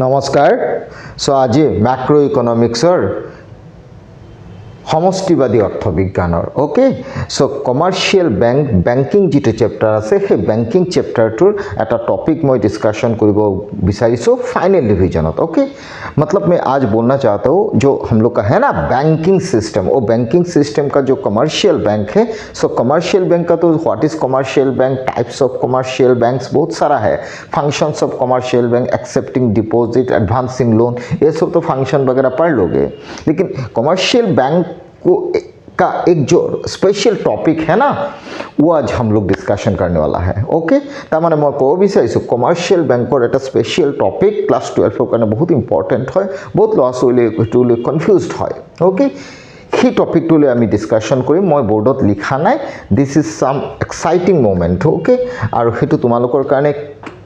নমস্কাৰ। আজি ম্যাক্ৰো ইকনমিক্সৰ সমষ্টিবাদী অৰ্থবিজ্ঞানৰ ওকে কমাৰ্শিয়েল বেংকিং যেটো চেপ্টাৰ আছে সেই বেংকিং চেপ্টাৰটোৰ এটা टॉपिक मैं डिस्कशन কৰিব বিচাৰিছো फाइनल रिवीजनत ओके मतलब मैं आज बोलना चाहता हूँ जो हम लोग का है ना बैंकिंग सिस्टम वो बैंकिंग सिस्टम का जो कमर्शियल बैंक है कमर्शियल बैंक का तो what is commercial bank types of commercial banks बहुत सारा है functions of commercial bank accepting deposit advancing loan ये सब तो फंक्शन वगैरह पढ़ लोगे लेकिन कमर्शियल बैंक को का एक जो स्पेशल टॉपिक है ना वो आज हम लोग डिस्कशन करने वाला है ओके तार मैं कब विचार कमार्शियल बैंकर एक स्पेशल टॉपिक क्लास 12 कारण बहुत इम्पर्टेन्ट है बहुत लड़ा छोली कन्फ्यूज्ड है ओके সেই টপিকটোলৈ আমি ডিসকাশন কৰিম মই বোৰ্ডত লিখা নাই this is some exciting moment ওকে আৰু হেতু তোমালোকৰ কাৰণে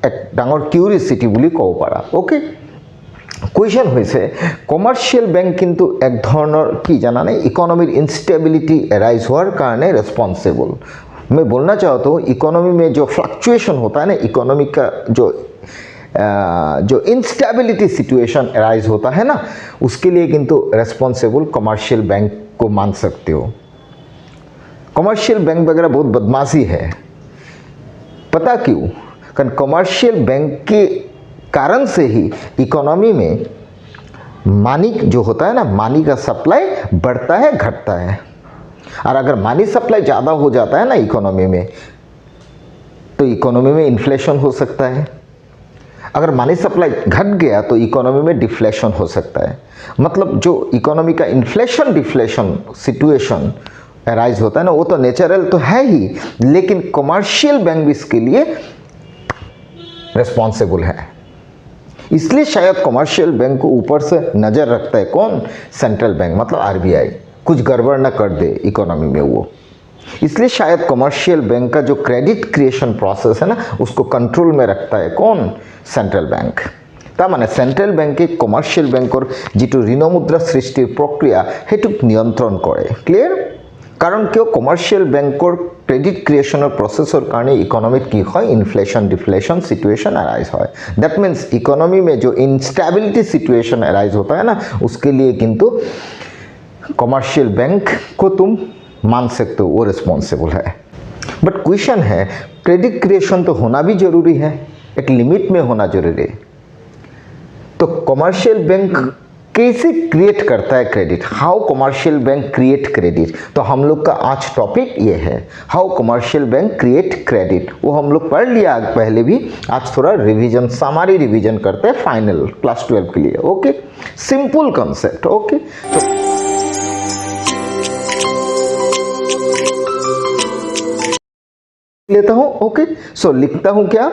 এক ডাঙৰ কিউৰিয়সিটি বুলি ক'ব পাৰা ওকে क्वेश्चन होइसे कमार्शियल बैंक किंतु एक धৰণৰ কি জানা নাই इकोनॉमी इंस्टेबिलिटी अराइज होर कारणे रेस्पॉन्सिबल मैं बोलना चाहता हूँ इकोनॉमी में जो फ्लक्चुएशन होता है ना इकोनॉमी का जो इंस्टेबिलिटी सिचुएशन अराइज होता है ना उसके लिए किंतु रेस्पॉन्सिबल कमर्शियल बैंक को मान सकते हो कमर्शियल बैंक वगैरह बहुत बदमाशी है पता क्यों कारण कमर्शियल बैंक के कारण से ही इकोनॉमी में मनी जो होता है ना मनी का सप्लाई बढ़ता है घटता है और अगर मनी सप्लाई ज़्यादा हो जाता है ना इकोनॉमी में तो इकोनॉमी में इन्फ्लेशन हो सकता है अगर मनी सप्लाई घट गया तो इकोनॉमी में डिफ्लेशन हो सकता है मतलब जो इकोनॉमी का इन्फ्लेशन डिफ्लेशन सिचुएशन अराइज होता है ना वो तो नेचुरल तो है ही लेकिन कमर्शियल बैंक भी इसके लिए रिस्पॉन्सिबल है इसलिए शायद कमर्शियल बैंक को ऊपर से नज़र रखता है कौन सेंट्रल बैंक मतलब आरबीआई कुछ गड़बड़ ना कर दे इकोनॉमी में वो इसलिए शायद कमर्शियल बैंक का जो क्रेडिट क्रिएशन प्रोसेस है ना उसको कंट्रोल में रखता है कौन सेंट्रल बैंक तार माने सेंट्रल बैंके कमर्शियल बैंकर जी ऋण मुद्रा सृष्टिर प्रक्रिया हेतुक नियंत्रण करे क्लियर कारण क्यों कमर्शियल बैंकर क्रेडिट क्रिएशनर प्रोसेसर कारण इकोनॉमिक की है इन्फ्लेशन डिफ्लेशन सिचुएशन अराइज है दैट मीन्स इकोनॉमी में जो इंस्टेबिलिटी सिचुएशन अराइज होता है ना उसके लिए किंतु कमर्शियल बैंक को तुम मान सकते हो वो रिस्पॉन्सिबल है बट क्वेश्चन है क्रेडिट क्रिएशन तो होना भी जरूरी है एक लिमिट में होना जरूरी है तो कमर्शियल बैंक कैसे क्रिएट करता है credit how commercial bank create credit तो हम लोग का आज टॉपिक ये है how commercial bank create credit वो हम लोग पढ़ लिया पहले भी आज थोड़ा रिवीजन सामारी रिवीजन करते हैं फाइनल क्लास 12 के लिए ओके सिंपल कॉन्सेप्ट ओके तो लेता हूँ ओके सो लिखता हूँ क्या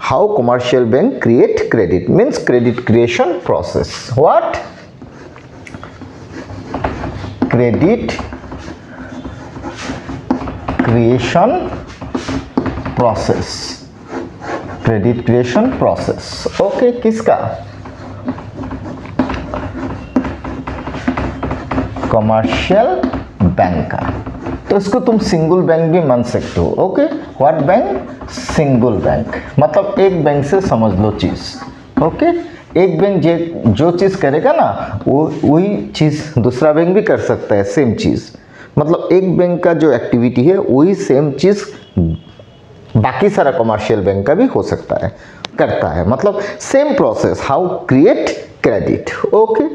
how commercial bank create credit means credit creation process what credit creation process okay किसका कमर्शियल बैंक का तो इसको तुम सिंगल बैंक भी मान सकते हो okay what bank single bank मतलब एक बैंक से समझ लो चीज़ ओके एक बैंक जो चीज़ करेगा ना वो वही चीज़ दूसरा बैंक भी कर सकता है सेम चीज़ मतलब एक बैंक का जो एक्टिविटी है वही सेम चीज़ बाकी सारा कमर्शियल बैंक का भी हो सकता है करता है मतलब same process how create credit okay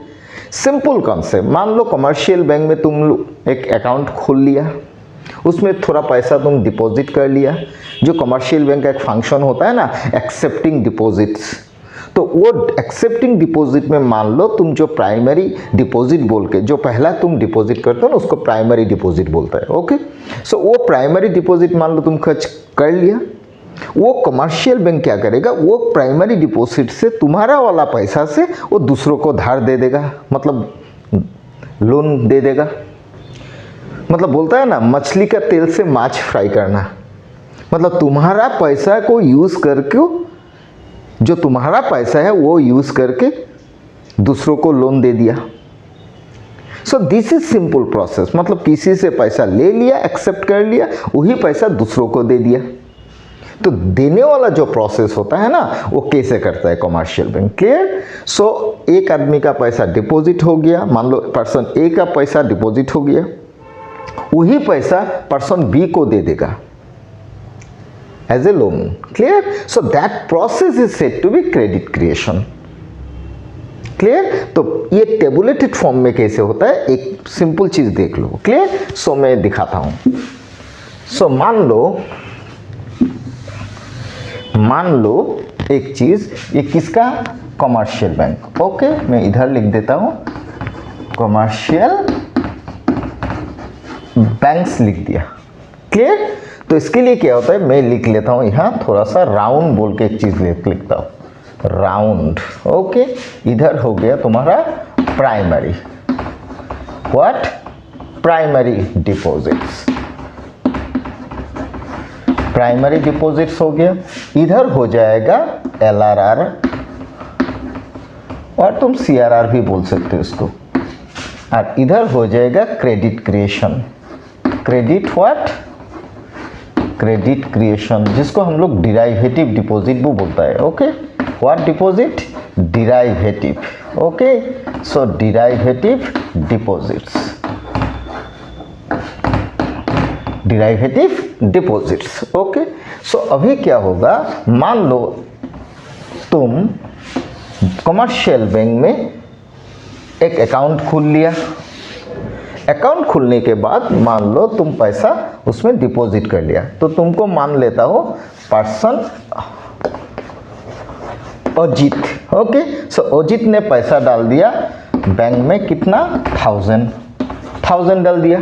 simple concept मान लो कमर्शियल बैंक में तुम एक अकाउंट खोल लिया उसमें थोड़ा पैसा तुम डिपॉजिट कर लिया जो कमर्शियल बैंक का एक फंक्शन होता है ना एक्सेप्टिंग डिपॉजिट्स तो वो एक्सेप्टिंग डिपॉजिट में मान लो तुम जो प्राइमरी डिपॉजिट बोल के जो पहला तुम डिपॉजिट करते हो ना उसको प्राइमरी डिपॉजिट बोलता है ओके सो वो प्राइमरी डिपॉजिट मान लो तुम खर्च कर लिया वो कमर्शियल बैंक क्या करेगा वो प्राइमरी डिपॉजिट से तुम्हारा वाला पैसा से वो दूसरों को धार दे देगा मतलब लोन दे देगा मतलब बोलता है ना मछली का तेल से माछ फ्राई करना मतलब तुम्हारा पैसा को यूज़ करके जो तुम्हारा पैसा है वो यूज़ करके दूसरों को लोन दे दिया so this is simple process मतलब किसी से पैसा ले लिया एक्सेप्ट कर लिया वही पैसा दूसरों को दे दिया तो देने वाला जो प्रोसेस होता है ना वो कैसे करता है कमर्शियल बैंक। क्लियर। सो एक आदमी का पैसा डिपॉजिट हो गया, मान लो पर्सन ए का पैसा डिपॉजिट हो गया, वही पैसा पर्सन बी को दे देगा as a loan. Clear. So that process is said to be credit creation. Clear. तो ये टेबुलेटेड फॉर्म में कैसे होता है, एक सिंपल चीज देख लो। क्लियर। सो मैं दिखाता हूं। सो मान लो एक चीज, ये किसका, कमर्शियल बैंक। ओके, मैं इधर लिख देता हूं कमर्शियल बैंक्स लिख दिया। क्लियर। तो इसके लिए क्या होता है, मैं लिख लेता हूं यहां थोड़ा सा राउंड बोल के एक चीज लिखता हूं, राउंड। ओके, इधर हो गया तुम्हारा primary, what, primary deposits, primary deposits हो गया। इधर हो जाएगा LRR और तुम CRR भी बोल सकते हो इसको, और इधर हो जाएगा credit creation, credit what, credit creation, जिसको हम लोग डिराइवेटिव डिपॉजिट भी बोलता है। Okay, what deposit, derivative. Okay, so derivative deposits, derivative deposits. Okay, so अभी क्या होगा, मान लो तुम कमर्शियल बैंक में एक अकाउंट खोल लिया, अकाउंट खुलने के बाद मान लो तुम पैसा उसमें डिपॉजिट कर लिया, तो तुमको मान लेता हो पर्सन अजीत। ओके, सो अजीत ने पैसा डाल दिया बैंक में, कितना, 1000 डाल दिया।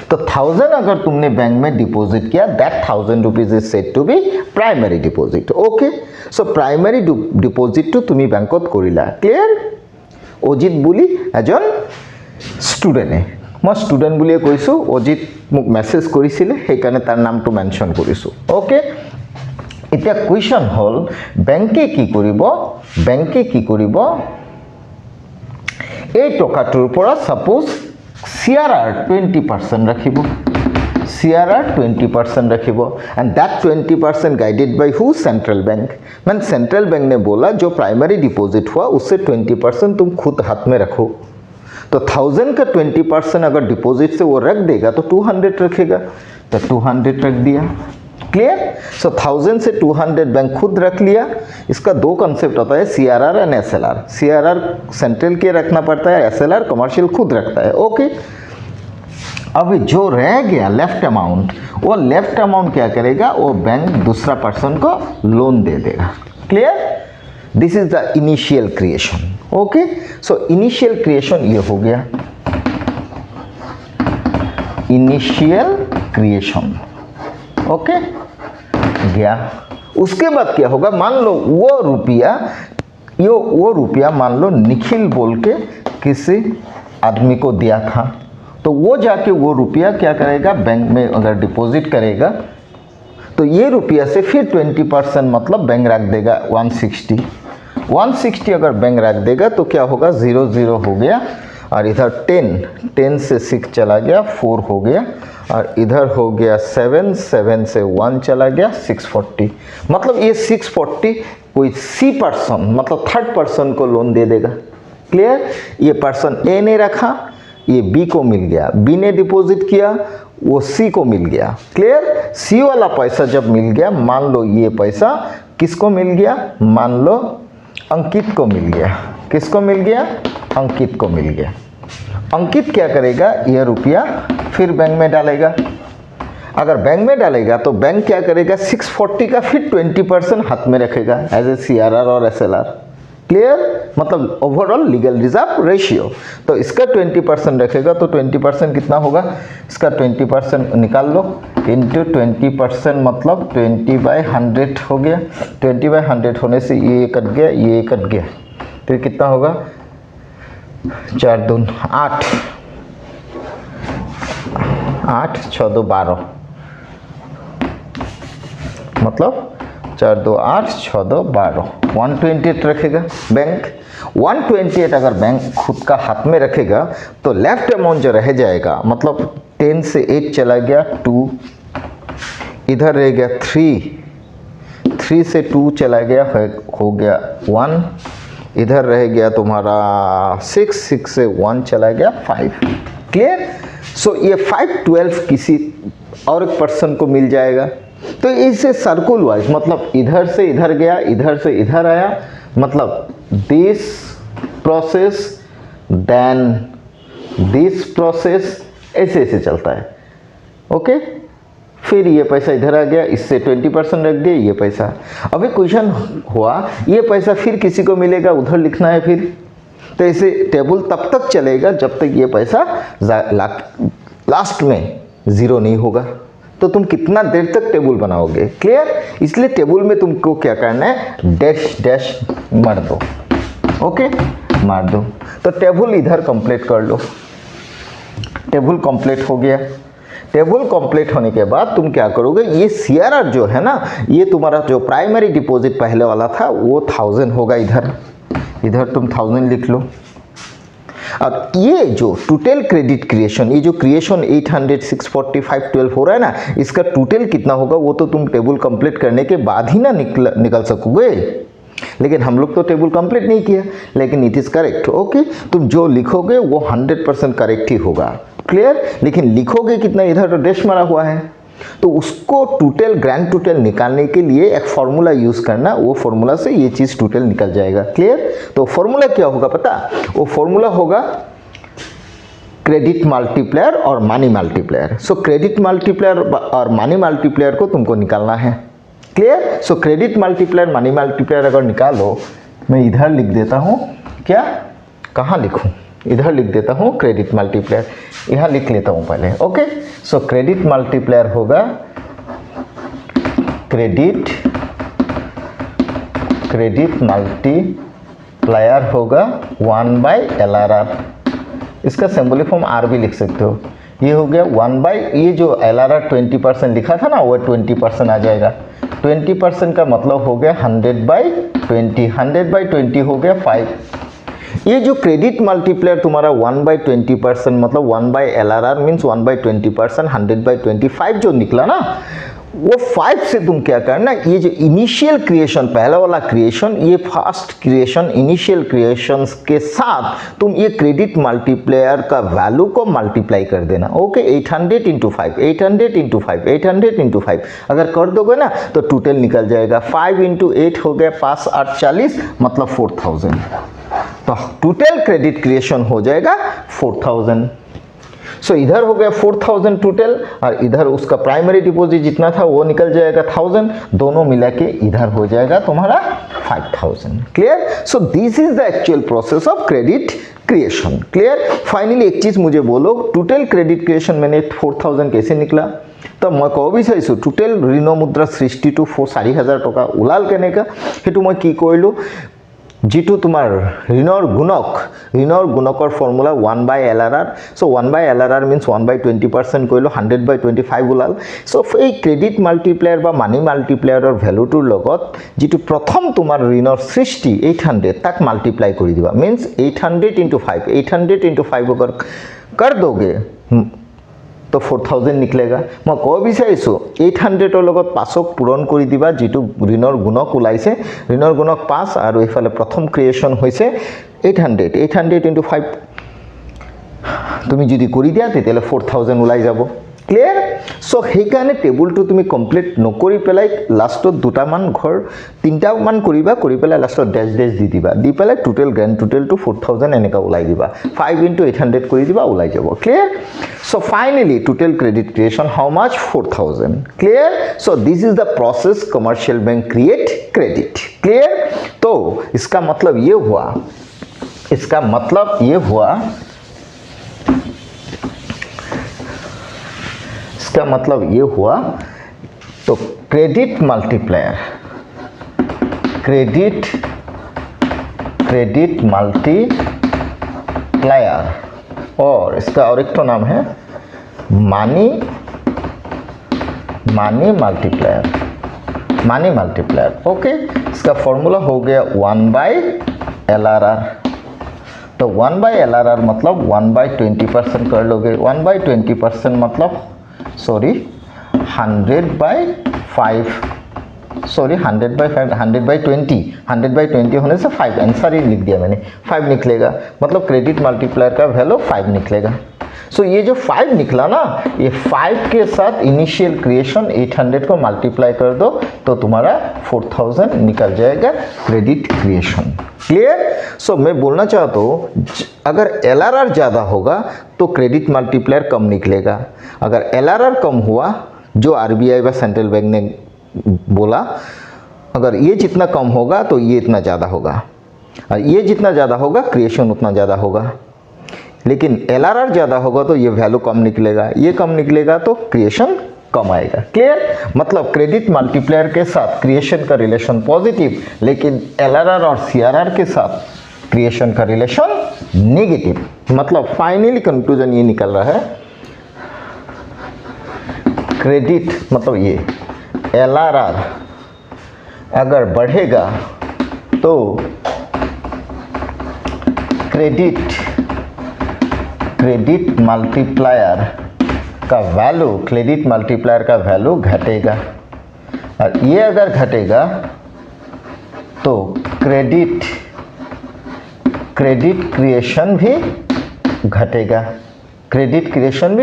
तो 1000 अगर तुमने बैंक में डिपॉजिट किया, that 1000 rupees is said to be primary deposit. Okay, so primary deposit to তুমি বেংকত কৰিলা। ক্লিয়াৰ। অজিত বুলি এজন ষ্টুডেণ্টে, মই ষ্টুডেণ্ট বুলিয়ে কৈছোঁ, অজিত মোক মেছেজ কৰিছিলে সেইকাৰণে তাৰ নামটো মেনশ্যন কৰিছোঁ। ওকে, এতিয়া কুৱেশ্যন হ'ল বেংকে কি কৰিব, বেংকে কি কৰিব, এই টকাটোৰ পৰা সাপোজ CRR 20% ৰাখিব, CRR 20% रखिब, and that 20% guided by who, central bank. मैंने सेंट्रल बैंक ने बोला जो प्राइमरी डिपॉजिट हुआ उससे 20% तुम खुद हाथ में रखो। तो 1000 का 20% अगर डिपॉजिट से वो रख देगा तो 200 रखेगा, तो 200 रख दिया। क्लियर। सो 1000 से 200 बैंक खुद रख लिया। इसका दो कंसेप्ट होता है, CRR and SLR। CRR central के रखना पड़ता है, SLR कमर्शियल खुद रखता है। ओके, अभी जो रह गया लेफ्ट अमाउंट, वो लेफ्ट अमाउंट क्या करेगा, वो बैंक दूसरा पर्सन को लोन दे देगा। Clear. This is the initial creation. Okay, so initial creation ये हो गया, इनिशियल क्रिएशन। ओके, गया। उसके बाद क्या होगा, मान लो वो रुपया मान लो निखिल बोल के किसी आदमी को दिया था, तो वो जाके वो रुपया क्या करेगा, बैंक में अगर डिपॉजिट करेगा तो ये रुपया से फिर 20% मतलब बैंक रख देगा 160 अगर बैंक रख देगा तो क्या होगा, 0 हो गया, और इधर 10 से 6 चला गया, 4 हो गया, और इधर हो गया 7 से 1 चला गया, 640। मतलब ये 640 कोई C पर्सन मतलब थर्ड पर्सन को लोन दे देगा। क्लियर। ये पर्सन A ने रखा, ये B को मिल गया, B ने डिपॉजिट किया, वो C को मिल गया। क्लियर। C वाला पैसा जब मिल गया, मान लो ये पैसा किसको मिल गया, मान लो अंकित को मिल गया। किसको मिल गया, अंकित को मिल गया। अंकित क्या करेगा, ये रुपया फिर बैंक में डालेगा। अगर बैंक में डालेगा तो बैंक क्या करेगा, 640 का फिर 20% हाथ में रखेगा एज ए CRR और SLR। क्लियर। मतलब ओवरऑल लीगल रिजर्व रेशियो। तो इसका 20% रखेगा, तो 20% कितना होगा, इसका 20% निकाल लो, इंटू 20% मतलब 20/100 हो गया। 20/100 होने से ये कट गया, ये कट गया, फिर कितना होगा, 4 दून 8, 6 2 12, मतलब 4 2 8 6 2 12, 128 रखेगा बैंक। 128 अगर बैंक खुद का हाथ में रखेगा तो लेफ्ट अमाउंट जो रह जाएगा, मतलब 10 से 8 चला गया 2, इधर रह गया 3, 3 से 2 चला गया, हो गया 1, इधर रह गया तुम्हारा 6, 6 से 1 चला गया 5। क्लियर? सो ये 5 12 किसी और एक पर्सन को मिल जाएगा। तो इसे सर्कुल वाइज, मतलब इधर से इधर गया, इधर से इधर आया, मतलब this process then this process, ऐसे ऐसे चलता है। ओके, फिर ये पैसा इधर आ गया, इससे 20% रख दिए, ये पैसा। अभी क्वेश्चन हुआ ये पैसा फिर किसी को मिलेगा, उधर लिखना है फिर। तो ऐसे टेबल तब तक चलेगा जब तक ये पैसा लास्ट में ज़ीरो नहीं होगा। तो तुम कितना देर तक टेबल बनाओगे? क्लियर? इसलिए टेबल में तुमको क्या करना है, डैश डैश मार दो। ओके, मार दो। तो टेबल इधर कंप्लीट कर लो। टेबल कंप्लीट हो गया। टेबल कंप्लीट होने के बाद तुम क्या करोगे, ये CRR जो है ना, ये तुम्हारा जो प्राइमरी डिपॉजिट पहले वाला था वो 1000 होगा। इधर तुम 1000 लिख लो। और ये जो टोटल क्रेडिट क्रिएशन, ये जो क्रिएशन 800, 640, 512 हो रहा है ना, इसका टोटल कितना होगा वो तो तुम टेबल कंप्लीट करने के बाद ही ना निकल सकोगे। लेकिन हम लोग तो टेबल कंप्लीट नहीं किया, लेकिन इट इज़ करेक्ट। ओके, तुम जो लिखोगे वो 100% करेक्ट ही होगा। क्लियर? लेकिन लिखोगे कितना, इधर तो डैश मारा हुआ है, तो उसको टोटल ग्रैंड टोटल निकालने के लिए एक फॉर्मूला यूज़ करना, वो फॉर्मूला से ये चीज़ टोटल निकल जाएगा। क्लियर? तो फॉर्मूला क्या होगा पता? वो फॉर्मूला होगा क्रेडिट मल्टीप्लायर और मनी मल्टीप्लायर। सो क्रेडिट मल्टीप्लायर और मनी मल्टीप्लायर को तुमको निकालना है। क्लियर? सो क्रेडिट मल्टीप्लायर मनी मल्टीप्लायर अगर निकालो, मैं इधर लिख देता हूँ, क्या कहाँ लिखूँ, इधर लिख देता हूँ क्रेडिट मल्टीप्लायर, यहाँ लिख लेता हूँ पहले। ओके, सो क्रेडिट मल्टीप्लायर होगा क्रेडिट मल्टीप्लायर होगा 1/LRR। इसका सिंबल फॉर्म R भी लिख सकते हो। ये हो गया 1 ये जो LRR 20% लिखा था ना, वो 20% आ जाएगा। 20% का मतलब हो गया 100/20, 100/20 हो गया 5। ये जो क्रेडिट मल्टीप्लायर तुम्हारा 1/20%, मतलब 1/LRR मीन्स 1/20%, 100/25 जो निकला ना, वो 5 से तुम क्या करना, ये जो इनिशियल क्रिएशन, पहला वाला क्रिएशन, ये फर्स्ट क्रिएशन, इनिशियल क्रिएशंस के साथ तुम ये क्रेडिट मल्टीप्लायर का वैल्यू को मल्टीप्लाई कर देना। ओके, 800 × 5, 800 × 5, 800 × 5 अगर कर दोगे ना तो टोटल निकल जाएगा। 5 × 8 हो गया 5 8 40, मतलब 4000। तो टोटल क्रेडिट क्रिएशन हो जाएगा 4000। सो इधर हो गया 4000 टोटल, और इधर उसका प्राइमरी डिपॉजिट जितना था वो निकल जाएगा 1000, दोनों मिला के इधर हो जाएगा तुम्हारा 5000। Clear? So this is the actual process of credit creation. Clear? Finally एक चीज मुझे बोलो, टोटल क्रेडिट क्रिएशन मैंने 4000 कैसे निकला? तो मैं कब বিচাৰিছোঁ टोटल ऋण मुद्रा सृष्टि टू 4,000 टका ওলাল কেনেকা, সেইটো মই কি কৰিলোঁ, जिटू तुमार ऋणर गुणकर फर्मुला 1/LRR। सो 1/LRR मीन्स 1/20% कर 100/25 ওলাল। सो ये क्रेडिट मल्टीप्लायर बा मनी मल्टीप्लायर भैल्यूटर लगत जी प्रथम तुमार ऋणर सृष्टि 800 तक मल्टीप्लाई कर दिबा, मीन्स 800 × 5, 800 × 5 अगर कर दोगे तो 4000 निकलेगा। मैं कब বিচাৰিছোঁ 800 লগত 5ক पूरण कर दिबा, जी ऋणर गुणक ওলাইছে, ऋणर गुणक 5 और इफाले प्रथम क्रिएशन होइছে 800, 800 × 5 তুমি যদি কৰি দিয়া তেতিয়ালে 4000 ওলাই যাব। क्लियर? सो সেইকাৰণে টেবুলটো তুমি কমপ্লিট নকৰি পেলাই লাষ্টত দুটামান ঘৰ তিনটামান কৰিবা, কৰি পেলাই লাষ্টত ড্যাশ ড্যাশ দি দিবা, দি পেলাই টোটাল গ্ৰেণ্ড টোটালটো 4000 এনেকা ওলাই দিবা, 5 × 800 কৰি দিবা, ওলাই যাব। Clear? So finally total credit creation how much? 4000। Clear? So this is the process commercial bank create credit. Clear? तो इसका मतलब ये हुआ, तो क्रेडिट मल्टीप्लायर और इसका और एक तो नाम है मनी मल्टीप्लायर। ओके, इसका फॉर्मूला हो गया 1/LRR। तो 1/LRR मतलब 1/20% कर लोगे, 1/20% मतलब 100/5 सॉरी 100/20 होने से 5 आंसर ही लिख दिया मैंने, 5 निकलेगा, मतलब क्रेडिट मल्टीप्लायर का वैल्यू 5 निकलेगा। सो ये जो 5 निकला ना, ये 5 के साथ इनिशियल क्रिएशन 800 को मल्टीप्लाई कर दो तो तुम्हारा 4000 निकल जाएगा क्रेडिट क्रिएशन। क्लियर? सो मैं बोलना चाहता हूँ अगर LRR ज़्यादा होगा तो क्रेडिट मल्टीप्लायर कम निकलेगा, अगर LRR कम हुआ जो RBI व सेंट्रल बैंक ने बोला, अगर ये जितना कम होगा तो ये इतना ज़्यादा होगा, और ये जितना ज़्यादा होगा क्रिएशन उतना ज़्यादा होगा। लेकिन LRR ज़्यादा होगा तो ये वैल्यू कम निकलेगा, ये कम निकलेगा तो क्रिएशन कम आएगा। क्लियर? मतलब क्रेडिट मल्टीप्लायर के साथ क्रिएशन का रिलेशन पॉजिटिव, लेकिन LRR और CRR के साथ क्रिएशन का रिलेशन नेगेटिव। मतलब फाइनली कंक्लूजन ये निकल रहा है, क्रेडिट मतलब ये LRR अगर बढ़ेगा तो क्रेडिट मल्टीप्लायर का वैल्यू घटेगा, और ये अगर घटेगा तो क्रेडिट क्रिएशन भी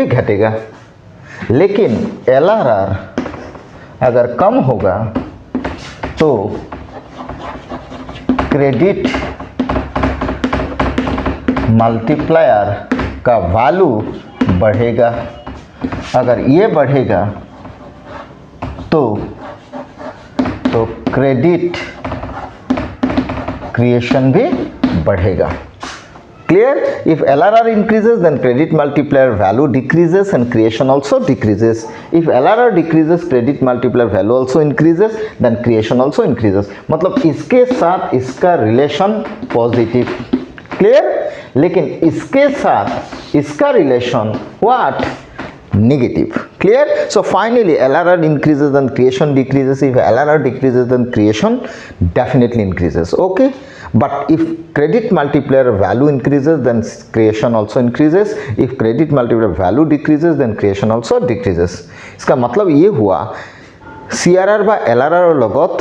घटेगा। लेकिन LRR अगर कम होगा तो क्रेडिट मल्टीप्लायर का वैल्यू बढ़ेगा, अगर ये बढ़ेगा तो क्रेडिट क्रिएशन भी बढ़ेगा। Clear? If LRR increases then credit multiplier value decreases and creation also decreases. If LRR decreases credit multiplier value also increases then creation also increases. मतलब इसके साथ इसका रिलेशन पॉजिटिव। क्लियर? लेकिन इसके साथ इसका relation what? Negative. Clear? So finally LRR increases then creation decreases. If LRR decreases then creation definitely increases. Okay? But if credit multiplier value increases then creation also increases. If credit multiplier value decreases then creation also decreases. इसका मतलब ये हुआ CRR বা LRR লগত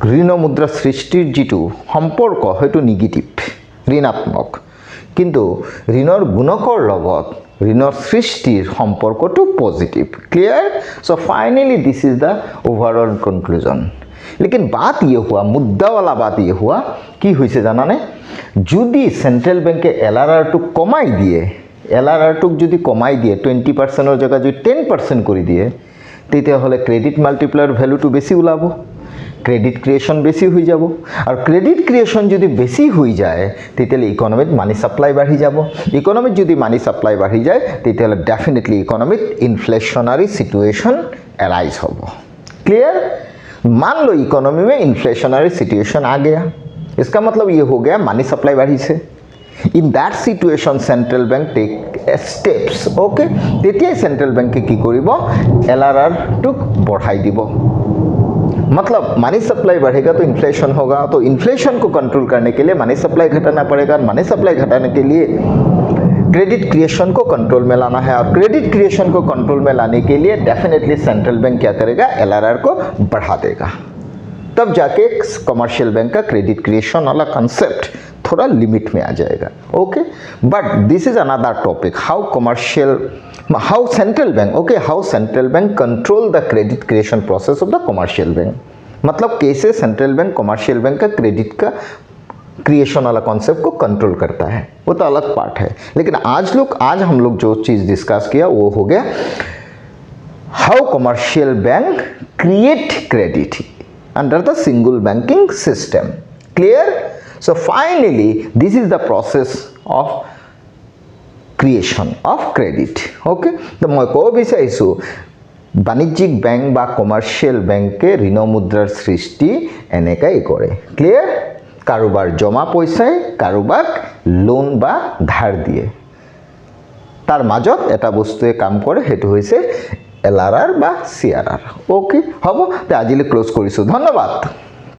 ঋণ মুদ্রা সৃষ্টিৰ যেটো সম্পৰ্ক হয়তো নেগেটিভ ঋণাত্মক, কিন্তু ঋণৰ গুণকৰ লগত ঋণৰ সৃষ্টিৰ সম্পৰ্কটো positive. Clear? So finally this is the overall conclusion. लेकिन बात ये हुआ, मुद्दा वाला बात ये हुआ कि हुईसे জানানে যদি সেন্ট্রাল ব্যাংকে LRR টু কমাই দিয়ে, LRR টুক যদি কমাই দিয়ে 20% এর জায়গা যদি 10% করে দিয়ে, তেতিয়াহলে ক্রেডিট মাল্টিপ্লায়ার ভ্যালুটো বেশি ওলাব, ক্রেডিট ক্রিয়েশন বেশি হয়ে যাব, আর ক্রেডিট ক্রিয়েশন যদি বেশি হয়ে যায় তেতিয়াহলে ইকোনমিত মানি সাপ্লাই বাড়ি যাব, ইকোনমিত যদি মানি সাপ্লাই বাড়ি যায় তেতিয়াহলে ডেফিনেটলি ইকোনমিত ইনফ্লেশনারি সিচুएशन अराइज হ'ব। क्लियर? मान लो इकोनॉमी में इन्फ्लेशनरी सिचुएशन आ गया, इसका मतलब ये हो गया मानी सप्लाई बढ़ी से। In that situation central bank take steps. Okay? तेतिया सेंट्रल बैंक की करिब LRR टुक बढ़ाई দিব। मतलब मनी सप्लाई बढ़ेगा तो इन्फ्लेशन होगा, तो इन्फ्लेशन को कंट्रोल करने के लिए मनी सप्लाई घटाना पड़ेगा, मनी सप्लाई घटाने के लिए क्रेडिट क्रिएशन को कंट्रोल में लाना है, और क्रेडिट क्रिएशन को कंट्रोल में लाने के लिए डेफिनेटली सेंट्रल बैंक क्या करेगा? LRR को बढ़ा देगा, तब जाके कमर्शियल बैंक का क्रेडिट क्रिएशन वाला कंसेप्ट थोड़ा लिमिट में आ जाएगा। Okay? But this is another topic, how central bank, okay, how central bank control the credit creation process of the commercial bank. मतलब कैसे सेंट्रल बैंक कमर्शियल बैंक का credit का creation वाला concept को control करता है, वो तो अलग पार्ट है। लेकिन आज हम लोग जो चीज़ डिस्कस किया वो हो गया how commercial bank create credit under the single banking system. Clear? So finally this is the process of creation of credit. Okay? तो मैं कब विचारिছোঁ বাণিজ্যিক बैंक বা कमर्शियल बैंके ऋण मुद्रार सृष्टि এনেকাই करे। क्लियर? কারোবার জমা পয়সায় কারোবাক লোন বা ধার দিয়ে, তার মাজত এটা বস্তুৱে কাম কৰে, সেইটো হৈছে LRR বা CRR। ओके? হ'ব, তে আজিলৈ ক্লোজ কৰিছোঁ। ধন্যবাদ।